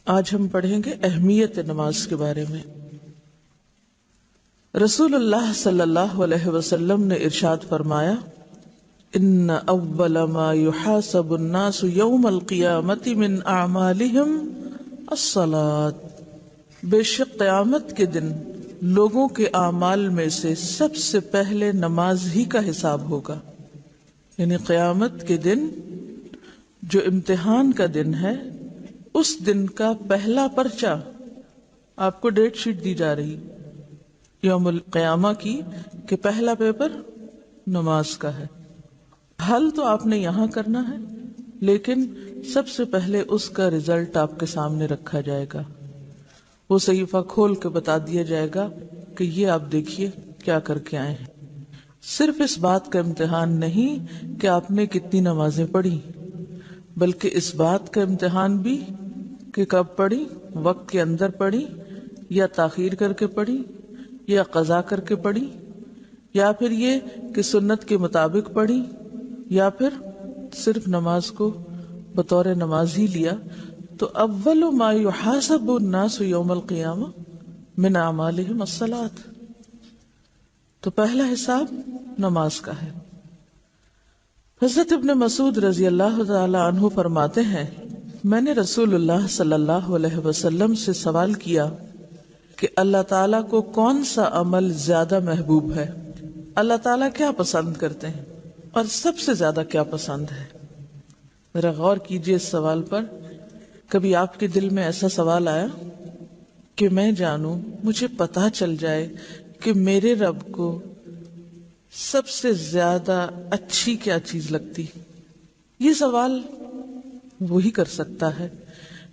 آج ہم پڑھیں گے اہمیت نماز کے بارے میں۔ رسول اللہ صلی اللہ علیہ وسلم نے ارشاد فرمایا، ان اول ما يحاسب الناس یوم القیامت من اعمالهم الصلاۃ، بے شک قیامت کے دن لوگوں کے اعمال میں سے سب سے پہلے نماز ہی کا حساب ہوگا۔ یعنی قیامت کے دن جو امتحان کا دن ہے، اس دن کا پہلا پرچہ آپ کو ڈیٹ شیٹ دی جا رہی یوم القیامہ کی کہ پہلا پیپر نماز کا ہے۔ حل تو آپ نے یہاں کرنا ہے، لیکن سب سے پہلے اس کا رزلٹ آپ کے سامنے رکھا جائے گا۔ وہ صحیفہ کھول کے بتا دیا جائے گا کہ یہ آپ دیکھیے کیا کر کے آئے ہیں۔ صرف اس بات کا امتحان نہیں کہ آپ نے کتنی نمازیں پڑھی، بلکہ اس بات کا امتحان بھی کہ کب پڑھی، وقت کے اندر پڑھی یا تاخیر کر کے پڑھی یا قضا کر کے پڑھی، یا پھر یہ کہ سنت کے مطابق پڑھی، یا پھر صرف نماز کو بطور نماز ہی لیا۔ تو اول ما یحاسب الناس یوم القیامہ من اعمالہم الصلاۃ، تو پہلا حساب نماز کا ہے۔ حضرت ابن مسعود رضی اللہ تعالی عنہ فرماتے ہیں، میں نے رسول اللہ صلی اللہ علیہ وسلم سے سوال کیا کہ اللہ تعالیٰ کو کون سا عمل زیادہ محبوب ہے، اللہ تعالیٰ کیا پسند کرتے ہیں اور سب سے زیادہ کیا پسند ہے۔ ذرا غور کیجئے اس سوال پر۔ کبھی آپ کے دل میں ایسا سوال آیا کہ میں جانوں، مجھے پتہ چل جائے کہ میرے رب کو سب سے زیادہ اچھی کیا چیز لگتی؟ یہ سوال وہی کر سکتا ہے،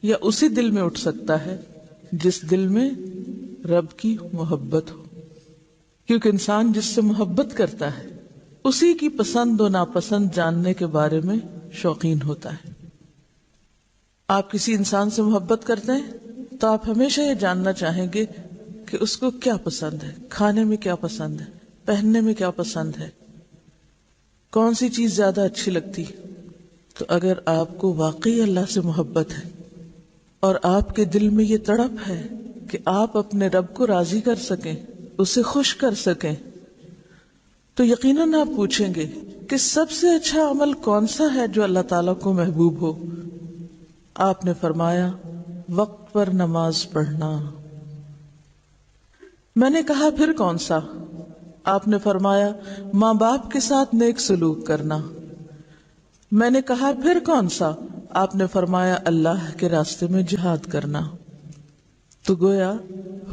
یا اسی دل میں اٹھ سکتا ہے جس دل میں رب کی محبت ہو، کیونکہ انسان جس سے محبت کرتا ہے اسی کی پسند و ناپسند جاننے کے بارے میں شوقین ہوتا ہے۔ آپ کسی انسان سے محبت کرتے ہیں تو آپ ہمیشہ یہ جاننا چاہیں گے کہ اس کو کیا پسند ہے، کھانے میں کیا پسند ہے، پہننے میں کیا پسند ہے، کون سی چیز زیادہ اچھی لگتی۔ تو اگر آپ کو واقعی اللہ سے محبت ہے اور آپ کے دل میں یہ تڑپ ہے کہ آپ اپنے رب کو راضی کر سکیں، اسے خوش کر سکیں، تو یقیناً آپ پوچھیں گے کہ سب سے اچھا عمل کون سا ہے جو اللہ تعالیٰ کو محبوب ہو۔ آپ نے فرمایا، وقت پر نماز پڑھنا۔ میں نے کہا پھر کون سا؟ آپ نے فرمایا، ماں باپ کے ساتھ نیک سلوک کرنا۔ میں نے کہا پھر کون سا؟ آپ نے فرمایا، اللہ کے راستے میں جہاد کرنا۔ تو گویا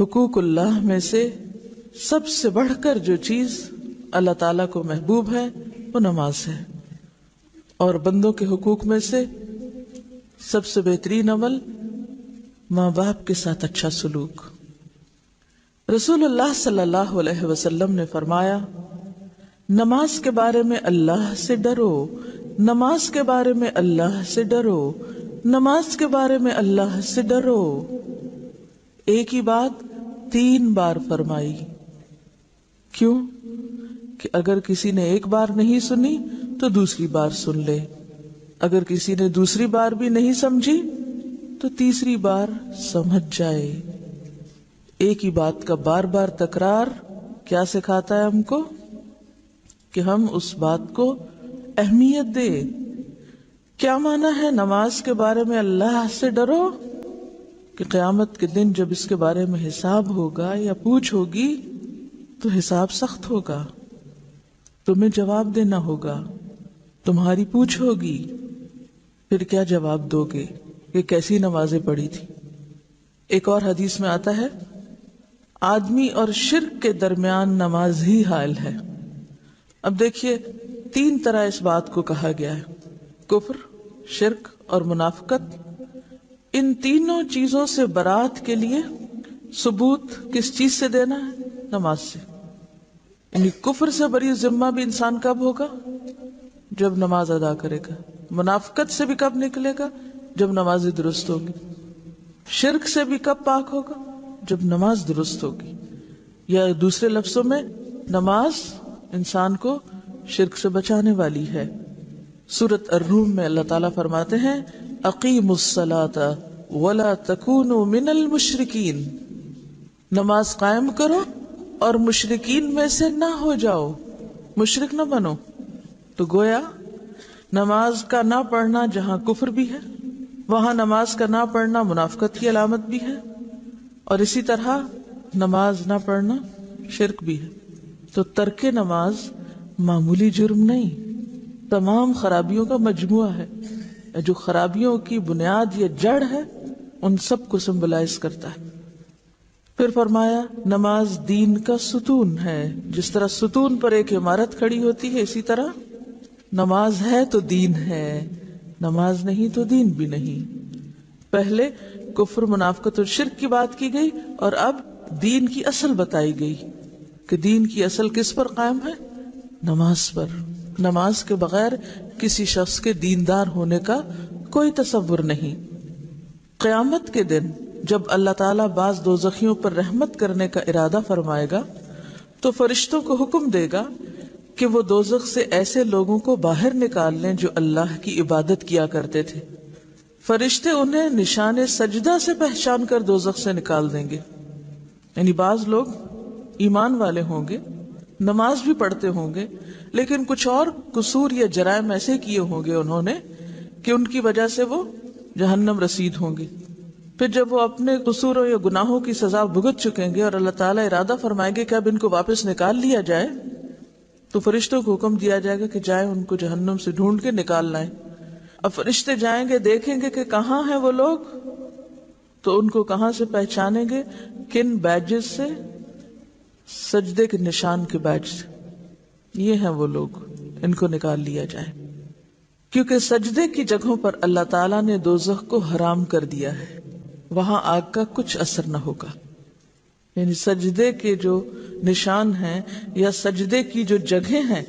حقوق اللہ میں سے سب سے بڑھ کر جو چیز اللہ تعالیٰ کو محبوب ہے وہ نماز ہے، اور بندوں کے حقوق میں سے سب سے بہترین عمل ماں باپ کے ساتھ اچھا سلوک۔ رسول اللہ صلی اللہ علیہ وسلم نے فرمایا، نماز کے بارے میں اللہ سے ڈرو، نماز کے بارے میں اللہ سے ڈرو، نماز کے بارے میں اللہ سے ڈرو۔ ایک ہی بات 3 بار فرمائی۔ کیوں؟ کہ اگر کسی نے ایک بار نہیں سنی تو دوسری بار سن لے، اگر کسی نے دوسری بار بھی نہیں سمجھی تو تیسری بار سمجھ جائے۔ ایک ہی بات کا بار بار تکرار کیا سکھاتا ہے ہم کو؟ کہ ہم اس بات کو اہمیت دے۔ کیا معنی ہے نماز کے بارے میں اللہ سے ڈرو؟ کہ قیامت کے دن جب اس کے بارے میں حساب ہوگا یا پوچھ ہوگی تو حساب سخت ہوگا، تمہیں جواب دینا ہوگا، تمہاری پوچھ ہوگی، پھر کیا جواب دو گے کہ کیسی نمازیں پڑھی تھی۔ ایک اور حدیث میں آتا ہے، آدمی اور شرک کے درمیان نماز ہی حائل ہے۔ اب دیکھیے 3 طرح اس بات کو کہا گیا ہے، کفر، شرک اور منافقت۔ ان تینوں چیزوں سے برات کے لیے ثبوت کس چیز سے دینا ہے؟ نماز سے۔ یعنی کفر سے بری ذمہ بھی انسان کب ہوگا؟ جب نماز ادا کرے گا۔ منافقت سے بھی کب نکلے گا؟ جب نماز درست ہوگی۔ شرک سے بھی کب پاک ہوگا؟ جب نماز درست ہوگی۔ یا دوسرے لفظوں میں نماز انسان کو شرک سے بچانے والی ہے۔ سورۃ الروم میں اللہ تعالیٰ فرماتے ہیں، اقیموا الصلاۃ ولا تکونوا من المشرکین، نماز قائم کرو اور مشرکین میں سے نہ ہو جاؤ، مشرک نہ بنو۔ تو گویا نماز کا نہ پڑھنا جہاں کفر بھی ہے، وہاں نماز کا نہ پڑھنا منافقت کی علامت بھی ہے، اور اسی طرح نماز نہ پڑھنا شرک بھی ہے۔ تو ترک نماز معمولی جرم نہیں، تمام خرابیوں کا مجموعہ ہے۔ جو خرابیوں کی بنیاد یا جڑ ہے ان سب کو سمبلائز کرتا ہے۔ پھر فرمایا نماز دین کا ستون ہے، جس طرح ستون پر ایک عمارت کھڑی ہوتی ہے اسی طرح نماز ہے تو دین ہے، نماز نہیں تو دین بھی نہیں۔ پہلے کفر، منافقت اور شرک کی بات کی گئی، اور اب دین کی اصل بتائی گئی کہ دین کی اصل کس پر قائم ہے؟ نماز پر۔ نماز کے بغیر کسی شخص کے دیندار ہونے کا کوئی تصور نہیں۔ قیامت کے دن جب اللہ تعالیٰ بعض دوزخیوں پر رحمت کرنے کا ارادہ فرمائے گا تو فرشتوں کو حکم دے گا کہ وہ دوزخ سے ایسے لوگوں کو باہر نکال لیں جو اللہ کی عبادت کیا کرتے تھے۔ فرشتے انہیں نشان سجدہ سے پہچان کر دوزخ سے نکال دیں گے۔ یعنی بعض لوگ ایمان والے ہوں گے، نماز بھی پڑھتے ہوں گے، لیکن کچھ اور قصور یا جرائم ایسے کیے ہوں گے انہوں نے کہ ان کی وجہ سے وہ جہنم رسید ہوں گے۔ پھر جب وہ اپنے قصوروں یا گناہوں کی سزا بھگت چکیں گے اور اللہ تعالیٰ ارادہ فرمائیں گے کہ اب ان کو واپس نکال لیا جائے، تو فرشتوں کو حکم دیا جائے گا کہ جائیں ان کو جہنم سے ڈھونڈ کے نکال لائیں۔ اب فرشتے جائیں گے، دیکھیں گے کہ کہاں ہیں وہ لوگ، تو ان کو کہاں سے پہچانیں گے؟ کن بیجز سے؟ سجدے کے نشان کے بیج سے۔ یہ ہیں وہ لوگ، ان کو نکال لیا جائے، کیونکہ سجدے کی جگہوں پر اللہ تعالیٰ نے دوزخ کو حرام کر دیا ہے، وہاں آگ کا کچھ اثر نہ ہوگا۔ یعنی سجدے کے جو نشان ہیں یا سجدے کی جو جگہیں ہیں،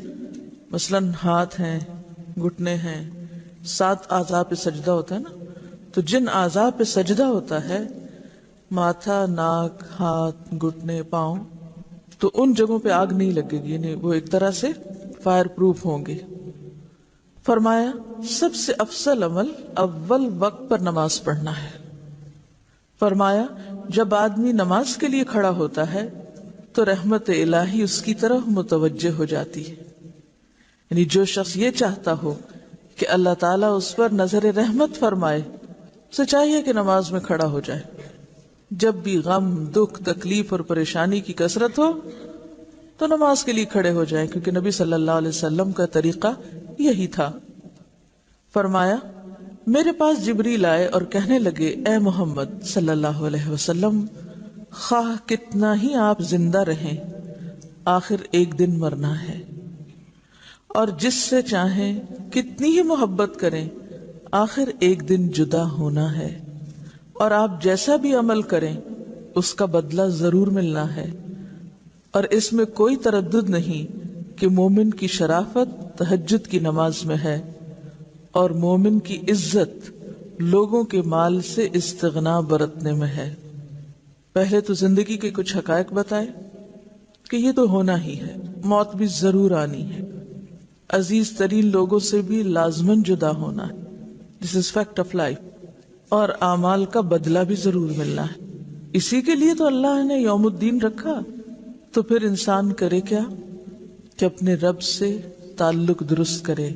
مثلاً ہاتھ ہیں، گھٹنے ہیں، 7 اعضاء پہ سجدہ ہوتا ہے نا، تو جن اعضاء پہ سجدہ ہوتا ہے، ماتھا، ناک، ہاتھ، گھٹنے، پاؤں، تو ان جگہوں پہ آگ نہیں لگے گی، یعنی وہ ایک طرح سے فائر پروف ہوں گے۔ فرمایا سب سے افضل عمل اول وقت پر نماز پڑھنا ہے۔ فرمایا جب آدمی نماز کے لیے کھڑا ہوتا ہے تو رحمت الہی اس کی طرف متوجہ ہو جاتی ہے۔ یعنی جو شخص یہ چاہتا ہو کہ اللہ تعالیٰ اس پر نظر رحمت فرمائے، اسے چاہیے کہ نماز میں کھڑا ہو جائے۔ جب بھی غم، دکھ، تکلیف اور پریشانی کی کثرت ہو تو نماز کے لیے کھڑے ہو جائیں، کیونکہ نبی صلی اللہ علیہ وسلم کا طریقہ یہی تھا۔ فرمایا میرے پاس جبریل آئے اور کہنے لگے اے محمد صلی اللہ علیہ وسلم، خواہ کتنا ہی آپ زندہ رہیں، آخر ایک دن مرنا ہے، اور جس سے چاہیں کتنی ہی محبت کریں، آخر ایک دن جدا ہونا ہے، اور آپ جیسا بھی عمل کریں اس کا بدلہ ضرور ملنا ہے، اور اس میں کوئی تردد نہیں کہ مومن کی شرافت تہجد کی نماز میں ہے، اور مومن کی عزت لوگوں کے مال سے استغنا برتنے میں ہے۔ پہلے تو زندگی کے کچھ حقائق بتائے کہ یہ تو ہونا ہی ہے، موت بھی ضرور آنی ہے، عزیز ترین لوگوں سے بھی لازماً جدا ہونا ہے، دس از فیکٹ آف لائف، اور اعمال کا بدلہ بھی ضرور ملنا ہے۔ اسی کے لیے تو اللہ نے یوم الدین رکھا۔ تو پھر انسان کرے کیا کہ اپنے رب سے تعلق درست کرے،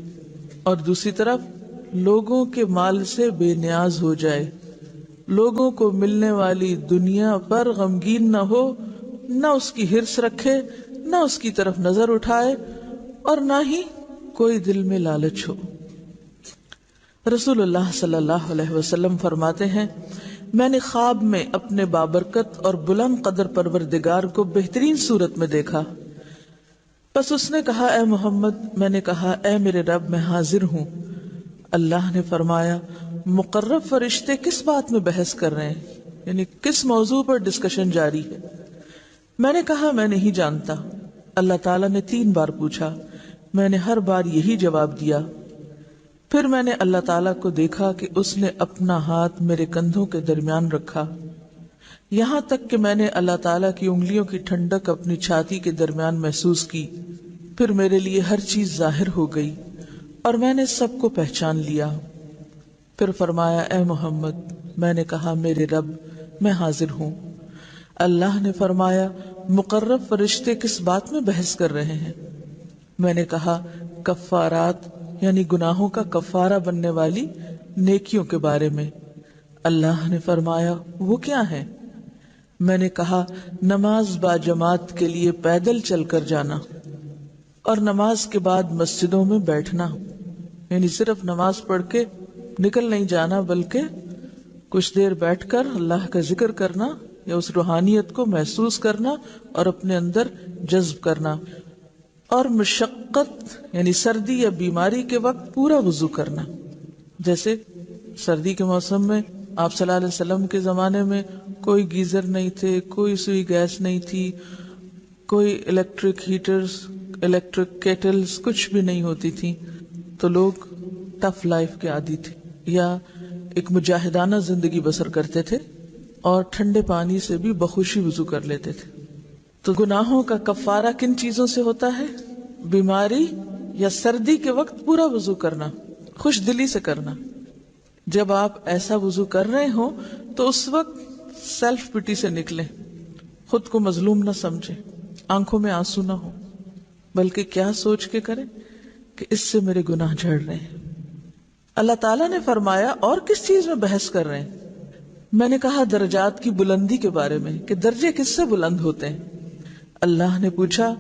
اور دوسری طرف لوگوں کے مال سے بے نیاز ہو جائے، لوگوں کو ملنے والی دنیا پر غمگین نہ ہو، نہ اس کی حرص رکھے، نہ اس کی طرف نظر اٹھائے، اور نہ ہی کوئی دل میں لالچ ہو۔ رسول اللہ صلی اللہ علیہ وسلم فرماتے ہیں میں نے خواب میں اپنے بابرکت اور بلند قدر پروردگار کو بہترین صورت میں دیکھا، بس اس نے کہا اے محمد، میں نے کہا اے میرے رب میں حاضر ہوں۔ اللہ نے فرمایا مقرب فرشتے کس بات میں بحث کر رہے ہیں، یعنی کس موضوع پر ڈسکشن جاری ہے؟ میں نے کہا میں نہیں جانتا۔ اللہ تعالیٰ نے 3 بار پوچھا، میں نے ہر بار یہی جواب دیا۔ پھر میں نے اللہ تعالیٰ کو دیکھا کہ اس نے اپنا ہاتھ میرے کندھوں کے درمیان رکھا، یہاں تک کہ میں نے اللہ تعالیٰ کی انگلیوں کی ٹھنڈک اپنی چھاتی کے درمیان محسوس کی۔ پھر میرے لیے ہر چیز ظاہر ہو گئی اور میں نے سب کو پہچان لیا۔ پھر فرمایا اے محمد، میں نے کہا میرے رب میں حاضر ہوں۔ اللہ نے فرمایا مقرب فرشتے کس بات میں بحث کر رہے ہیں؟ میں نے کہا کفارات یعنی گناہوں کا کفارہ بننے والی نیکیوں کے بارے میں۔ اللہ نے فرمایا وہ کیا ہے؟ میں نے کہا نماز با جماعت کے لیے پیدل چل کر جانا اور نماز کے بعد مسجدوں میں بیٹھنا، یعنی صرف نماز پڑھ کے نکل نہیں جانا بلکہ کچھ دیر بیٹھ کر اللہ کا ذکر کرنا یا اس روحانیت کو محسوس کرنا اور اپنے اندر جذب کرنا، اور مشقت یعنی سردی یا بیماری کے وقت پورا وضو کرنا۔ جیسے سردی کے موسم میں آپ صلی اللہ علیہ وسلم کے زمانے میں کوئی گیزر نہیں تھے، کوئی سوئی گیس نہیں تھی، کوئی الیکٹرک ہیٹرز، الیکٹرک کیٹلز کچھ بھی نہیں ہوتی تھی، تو لوگ ٹف لائف کے عادی تھے یا ایک مجاہدانہ زندگی بسر کرتے تھے اور ٹھنڈے پانی سے بھی بخوشی وضو کر لیتے تھے۔ تو گناہوں کا کفارہ کن چیزوں سے ہوتا ہے؟ بیماری یا سردی کے وقت پورا وضو کرنا، خوش دلی سے کرنا۔ جب آپ ایسا وضو کر رہے ہوں تو اس وقت سیلف پٹی سے نکلیں، خود کو مظلوم نہ سمجھیں، آنکھوں میں آنسو نہ ہو، بلکہ کیا سوچ کے کریں کہ اس سے میرے گناہ جھڑ رہے ہیں۔ اللہ تعالیٰ نے فرمایا اور کس چیز میں بحث کر رہے ہیں؟ میں نے کہا درجات کی بلندی کے بارے میں کہ درجے کس سے بلند ہوتے ہیں۔ اللہ نے پوچھا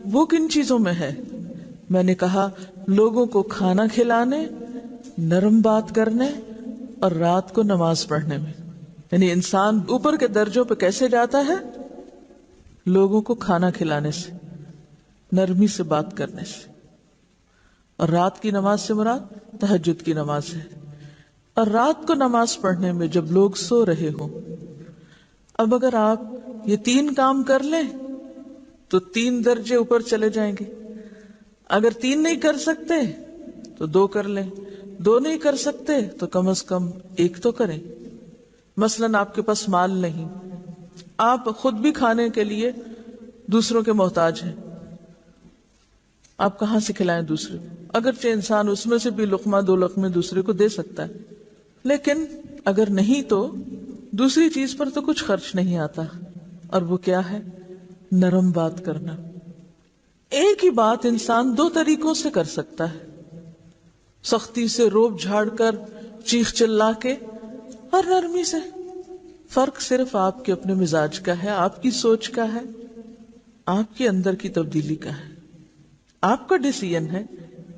وہ کن چیزوں میں ہے؟ میں نے کہا لوگوں کو کھانا کھلانے، نرم بات کرنے اور رات کو نماز پڑھنے میں۔ یعنی انسان اوپر کے درجوں پہ کیسے جاتا ہے؟ لوگوں کو کھانا کھلانے سے، نرمی سے بات کرنے سے، اور رات کی نماز سے مراد تہجد کی نماز ہے، اور رات کو نماز پڑھنے میں جب لوگ سو رہے ہوں۔ اب اگر آپ یہ 3 کام کر لیں تو 3 درجے اوپر چلے جائیں گے۔ اگر 3 نہیں کر سکتے تو 2 کر لیں، 2 نہیں کر سکتے تو کم از کم 1 تو کریں۔ مثلاً آپ کے پاس مال نہیں، آپ خود بھی کھانے کے لیے دوسروں کے محتاج ہیں، آپ کہاں سے کھلائیں دوسرے کو؟ اگرچہ انسان اس میں سے بھی لقمہ 2 لقمے دوسرے کو دے سکتا ہے، لیکن اگر نہیں تو دوسری چیز پر تو کچھ خرچ نہیں آتا، اور وہ کیا ہے؟ نرم بات کرنا۔ ایک ہی بات انسان 2 طریقوں سے کر سکتا ہے، سختی سے روب جھاڑ کر، چیخ چلا کے، اور نرمی سے۔ فرق صرف آپ کے اپنے مزاج کا ہے، آپ کی سوچ کا ہے، آپ کے اندر کی تبدیلی کا ہے۔ آپ کا ڈیسیژن ہے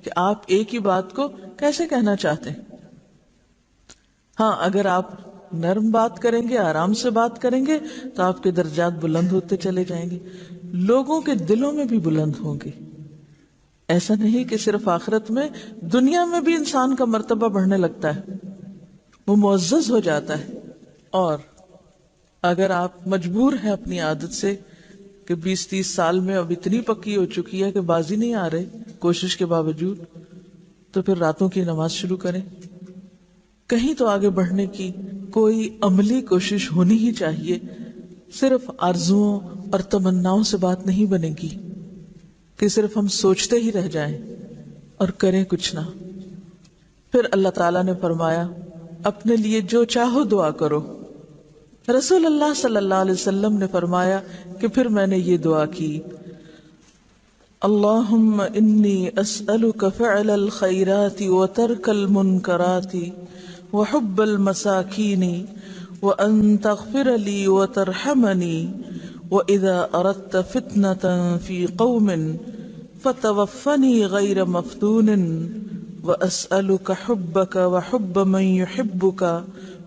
کہ آپ ایک ہی بات کو کیسے کہنا چاہتے ہیں۔ ہاں، اگر آپ نرم بات کریں گے، آرام سے بات کریں گے تو آپ کے درجات بلند ہوتے چلے جائیں گے، لوگوں کے دلوں میں بھی بلند ہوں گے۔ ایسا نہیں کہ صرف آخرت میں، دنیا میں بھی انسان کا مرتبہ بڑھنے لگتا ہے، وہ معزز ہو جاتا ہے۔ اور اگر آپ مجبور ہیں اپنی عادت سے کہ 20-30 سال میں اب اتنی پکی ہو چکی ہے کہ بازی نہیں آ رہے کوشش کے باوجود، تو پھر راتوں کی نماز شروع کریں۔ کہیں تو آگے بڑھنے کی کوئی عملی کوشش ہونی ہی چاہیے، صرف آرزوؤں اور تمناؤں سے بات نہیں بنے گی کہ صرف ہم سوچتے ہی رہ جائیں اور کریں کچھ نہ۔ پھر اللہ تعالیٰ نے فرمایا اپنے لیے جو چاہو دعا کرو۔ رسول اللہ صلی اللہ علیہ وسلم نے فرمایا کہ پھر میں نے یہ دعا کی، اللہم انی اسألک فعل الخیرات وترک المنکرات وحب المساکین وان تغفر لی وترحمنی واذا اردت فتنة فی قوم فتوفنی غیر مفتون واسألک حبک وحب من یحبک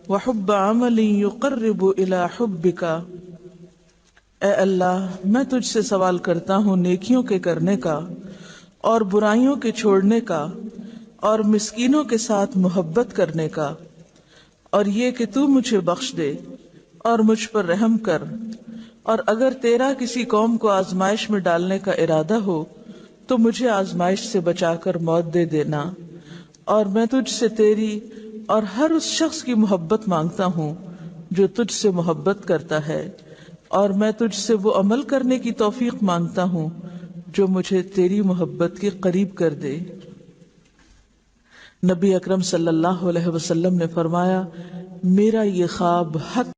وحب عمل یقرب الی حبک۔ اے اللہ، میں تجھ سے سوال کرتا ہوں نیکیوں کے کرنے کا اور برائیوں کے چھوڑنے کا اور مسکینوں کے ساتھ محبت کرنے کا، اور یہ کہ تو مجھے بخش دے اور مجھ پر رحم کر، اور اگر تیرا کسی قوم کو آزمائش میں ڈالنے کا ارادہ ہو تو مجھے آزمائش سے بچا کر موت دے دینا، اور میں تجھ سے تیری اور ہر اس شخص کی محبت مانگتا ہوں جو تجھ سے محبت کرتا ہے، اور میں تجھ سے وہ عمل کرنے کی توفیق مانگتا ہوں جو مجھے تیری محبت کے قریب کر دے۔ نبی اکرم صلی اللہ علیہ وسلم نے فرمایا، میرا یہ خواب حق